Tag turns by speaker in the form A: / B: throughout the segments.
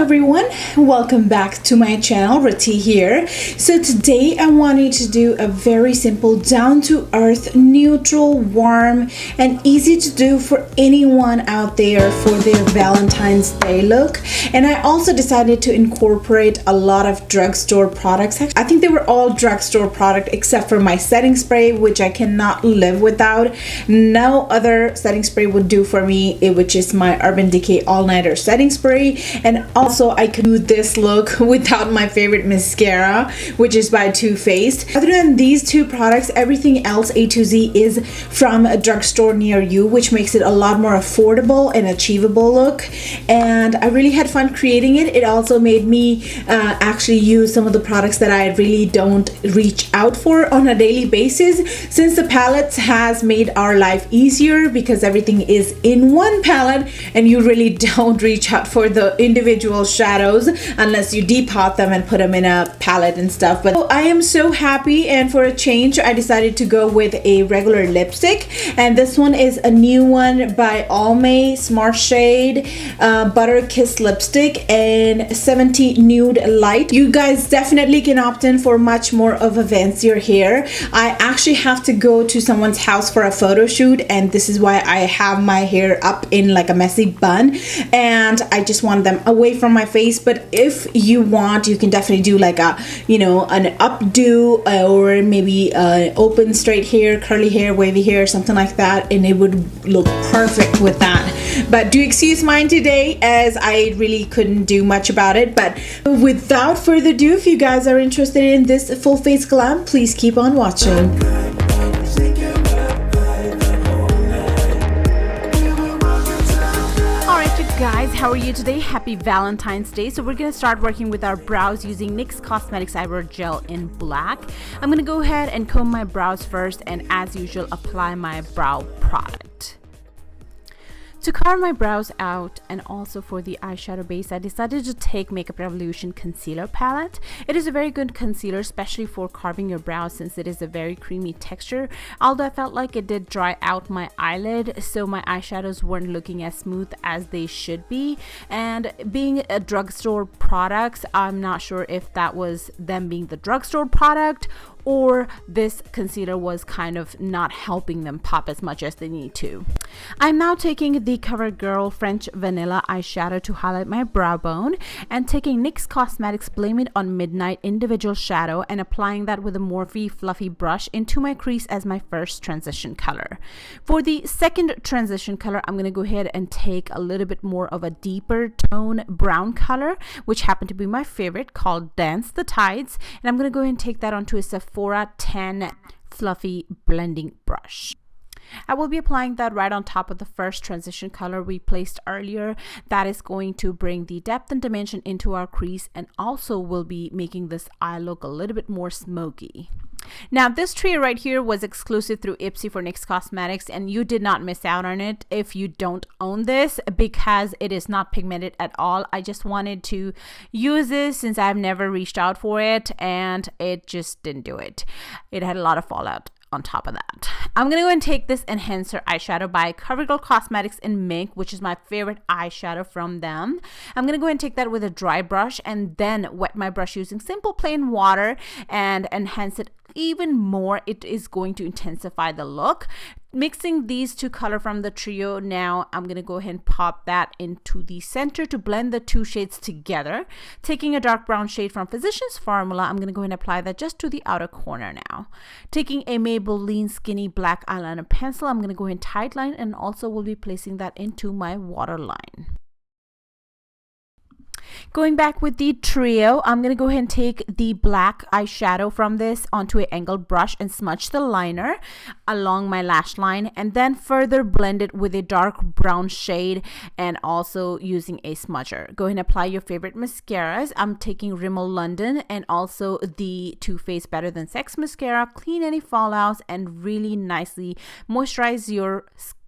A: everyone, welcome back to my channel. Rati here. So today I wanted to do a very simple, down-to-earth, neutral, warm, and easy to do for anyone out there for their Valentine's Day look. And I also decided to incorporate a lot of drugstore products. I think they were all drugstore product except for my setting spray, which I cannot live without. No other setting spray would do for me, which is my Urban Decay All Nighter setting spray. And also I could do this look without my favorite mascara, which is by Too Faced. Other than these two products, everything else A to Z is from a drugstore near you, which makes it a lot more affordable and achievable look. And I really had fun creating it. It also made me actually use some of the products that I really don't reach out for on a daily basis, since the palettes has made our life easier because everything is in one palette and you really don't reach out for the individual shadows unless you depot them and put them in a palette and stuff. But I am so happy, and for a change I decided to go with a regular lipstick, and this one is a new one by Almay Smart Shade Butter Kiss lipstick and 70 Nude Light. You guys definitely can opt in for much more of a fancier hair. I actually have to go to someone's house for a photo shoot, and this is why I have my hair up in like a messy bun, and I just want them away from my face. But if you want, you can definitely do like a, you know, an updo or maybe open straight hair, curly hair, wavy hair, something like that, and it would look perfect with that. But do excuse mine today as I really couldn't do much about it. But without further ado, if you guys are interested in this full face glam, please keep on watching.
B: Guys, how are you today? Happy Valentine's Day. So we're going to start working with our brows using NYX Cosmetics Eyebrow Gel in black. I'm going to go ahead and comb my brows first, and as usual apply my brow product. To carve my brows out and also for the eyeshadow base, I decided to take Makeup Revolution Concealer Palette. It is a very good concealer, especially for carving your brows, since it is a very creamy texture. Although I felt like it did dry out my eyelid, so my eyeshadows weren't looking as smooth as they should be. And being a drugstore products, I'm not sure if that was them being the drugstore product or this concealer was kind of not helping them pop as much as they need to. I'm now taking the CoverGirl French Vanilla eyeshadow to highlight my brow bone, and taking NYX Cosmetics Blame It on Midnight Individual Shadow and applying that with a Morphe fluffy brush into my crease as my first transition color. For the second transition color, I'm going to go ahead and take a little bit more of a deeper tone brown color, which happened to be my favorite, called Dance the Tides, and I'm going to go ahead and take that onto a Sephora 10 fluffy blending brush. I will be applying that right on top of the first transition color we placed earlier. That is going to bring the depth and dimension into our crease, and also will be making this eye look a little bit more smoky. Now this trio right here was exclusive through Ipsy for NYX Cosmetics, and you did not miss out on it if you don't own this, because it is not pigmented at all. I just wanted to use this since I've never reached out for it, and it just didn't do it. It had a lot of fallout on top of that. I'm gonna go and take this enhancer eyeshadow by CoverGirl Cosmetics in Mink, which is my favorite eyeshadow from them. I'm gonna go and take that with a dry brush and then wet my brush using simple plain water and enhance it even more. It is going to intensify the look. Mixing these two colors from the trio, now I'm going to go ahead and pop that into the center to blend the two shades together. Taking a dark brown shade from Physicians Formula, I'm going to go ahead and apply that just to the outer corner now. Taking a Maybelline Skinny Black Eyeliner Pencil, I'm going to go ahead and tightline, and also will be placing that into my waterline. Going back with the trio, I'm going to go ahead and take the black eyeshadow from this onto an angled brush and smudge the liner along my lash line, and then further blend it with a dark brown shade and also using a smudger. Go ahead and apply your favorite mascaras. I'm taking Rimmel London and also the Too Faced Better Than Sex mascara. Clean any fallouts and really nicely moisturize your skin.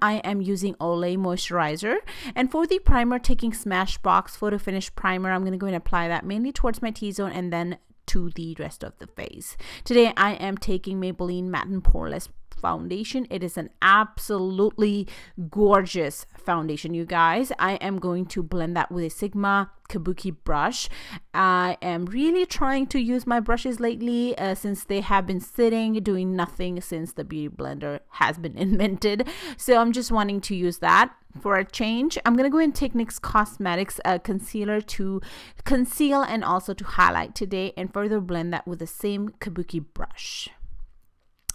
B: I am using Olay moisturizer, and for the primer, taking Smashbox Photo Finish primer. I'm going to go ahead and apply that mainly towards my T-zone and then to the rest of the face. Today I am taking Maybelline Matte and Poreless foundation. It is an absolutely gorgeous foundation, you guys. I am going to blend that with a Sigma Kabuki brush. I am really trying to use my brushes lately since they have been sitting doing nothing since the beauty blender has been invented. So I'm just wanting to use that for a change. I'm gonna go ahead and take NYX Cosmetics concealer to conceal and also to highlight today, and further blend that with the same Kabuki brush.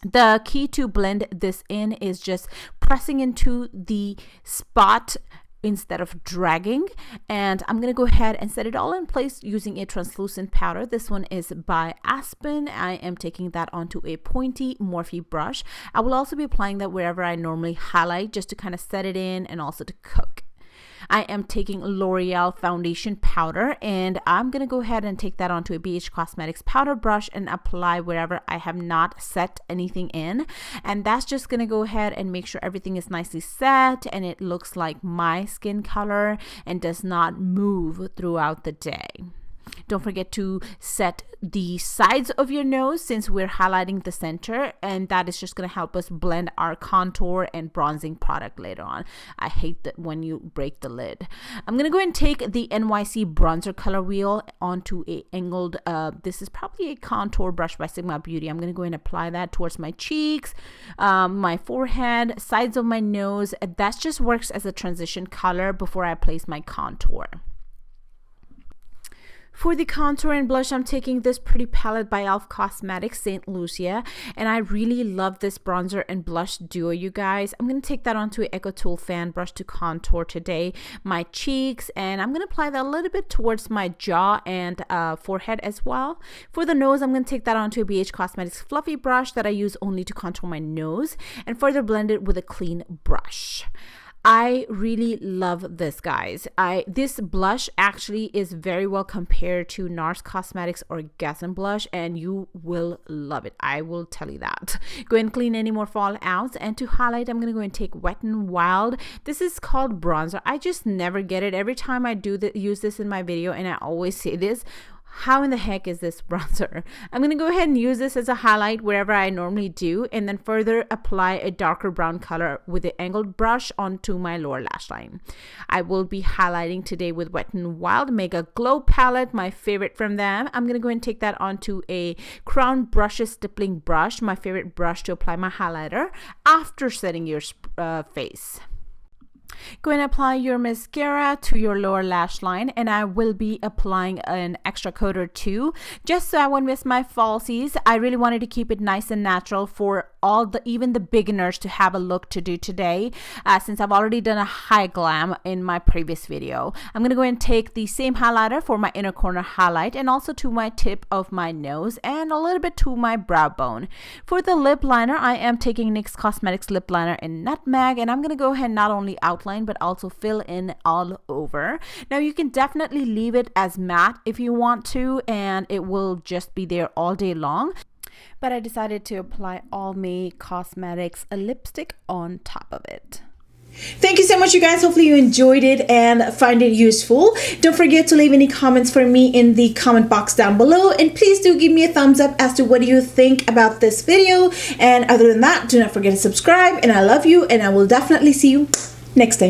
B: The key to blend this in is just pressing into the spot instead of dragging, and I'm gonna go ahead and set it all in place using a translucent powder. This one is by Aspen. I am taking that onto a pointy Morphe brush. I will also be applying that wherever I normally highlight, just to kind of set it in and also to cook. I am taking L'Oreal foundation powder, and I'm going to go ahead and take that onto a BH Cosmetics powder brush and apply wherever I have not set anything in. And that's just going to go ahead and make sure everything is nicely set and it looks like my skin color and does not move throughout the day. Don't forget to set the sides of your nose since we're highlighting the center, and that is just going to help us blend our contour and bronzing product later on. I hate that when you break the lid. I'm going to go ahead and take the NYC bronzer color wheel onto a angled, this is probably a contour brush by Sigma Beauty. I'm going to go ahead and apply that towards my cheeks, my forehead, sides of my nose. That just works as a transition color before I place my contour. For the contour and blush, I'm taking this pretty palette by e.l.f. Cosmetics, St. Lucia, and I really love this bronzer and blush duo, you guys. I'm going to take that onto an Echo Tool fan brush to contour today my cheeks, and I'm going to apply that a little bit towards my jaw and forehead as well. For the nose, I'm going to take that onto a BH Cosmetics fluffy brush that I use only to contour my nose, and further blend it with a clean brush. I really love this, guys. This blush actually is very well compared to NARS Cosmetics Orgasm Blush, and you will love it. I will tell you that. Go ahead and clean any more fallouts, and to highlight, I'm going to go and take Wet n Wild. This is called bronzer. I just never get it. Every time I use this in my video, and I always say this, how in the heck is this bronzer? I'm going to go ahead and use this as a highlight wherever I normally do, and then further apply a darker brown color with the angled brush onto my lower lash line. I will be highlighting today with Wet n Wild Mega Glow palette, my favorite from them. I'm going to go ahead and take that onto a Crown Brushes stippling brush, my favorite brush to apply my highlighter after setting your face. Go ahead and apply your mascara to your lower lash line, and I will be applying an extra coat or two just so I won't miss my falsies. I really wanted to keep it nice and natural for even the beginners to have a look to do today, since I've already done a high glam in my previous video. I'm going to go ahead and take the same highlighter for my inner corner highlight, and also to my tip of my nose and a little bit to my brow bone. For the lip liner, I am taking NYX Cosmetics lip liner in Nutmeg, and I'm going to go ahead and not only outline but also fill in all over. Now you can definitely leave it as matte if you want to, and it will just be there all day long. But I decided to apply Almay Cosmetics a lipstick on top of it.
A: Thank you so much, you guys. Hopefully you enjoyed it and find it useful. Don't forget to leave any comments for me in the comment box down below, and please do give me a thumbs up as to what do you think about this video. And other than that, do not forget to subscribe, and I love you, and I will definitely see you next time.